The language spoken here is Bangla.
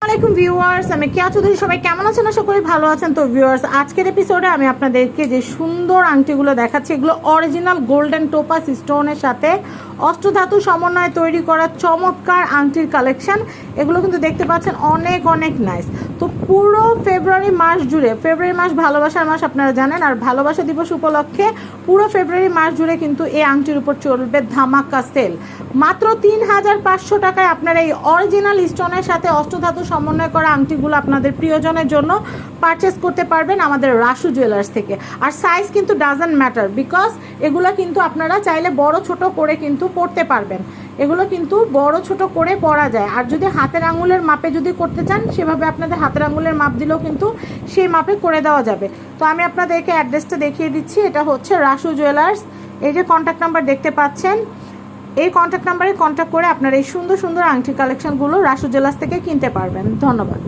আসসালামাইকুম ভিউয়ার্স, আমি কেয়া চৌধুরী। সবাই কেমন আছেন? আশা করি ভালো আছেন। তো ভিউয়ার্স, আজকের এপিসোডে আমি আপনাদেরকে যে সুন্দর আংটিগুলো দেখাচ্ছি, এগুলো অরিজিনাল গোল্ডেন টোপাস স্টোনের সাথে অষ্টধাতু সমন্বয়ে তৈরি করা চমৎকার আংটির কালেকশন। এগুলো কিন্তু দেখতে পাচ্ছেন অনেক অনেক নাইস। তো পুরো ফেব্রুয়ারি মাস জুড়ে, ফেব্রুয়ারি মাস ভালোবাসার মাস আপনারা জানেন, আর ভালোবাসা দিবস উপলক্ষে পুরো ফেব্রুয়ারি মাস জুড়ে কিন্তু এই আংটির উপর চলবে ধামাকা সেল। মাত্র ৩,৫০০ টাকায় আপনারা এই অরিজিনাল স্টোনের সাথে অষ্টধাতু সমন্বয় করা আংটিগুলো আপনাদের প্রিয়জনের জন্য পারচেস করতে পারবেন আমাদের রাসু জুয়েলার্স থেকে। আর সাইজ কিন্তু ডাজন্ট ম্যাটার, বিকজ এগুলো কিন্তু আপনারা চাইলে বড় ছোট করে কিন্তু পরতে পারবেন। এগুলো কিন্তু বড় ছোট করে পরা যায়। আর যদি হাতের আঙুলের মাপে যদি করতে চান, সেভাবে আপনাদের হাতের আঙুলের মাপ দিলেও কিন্তু সেই মাপে করে দেওয়া যাবে। তো আমি আপনাদেরকে অ্যাড্রেসটা দেখিয়ে দিচ্ছি। এটা হচ্ছে রাসু জুয়েলার্স। এই যে কন্ট্যাক্ট নাম্বার দেখতে পাচ্ছেন, এই কন্ট্যাক্ট নাম্বারে কন্ট্যাক্ট করে আপনারা এই সুন্দর সুন্দর আংটি কালেকশনগুলো রাসু জুয়েলার্স থেকে কিনতে পারবেন। ধন্যবাদ।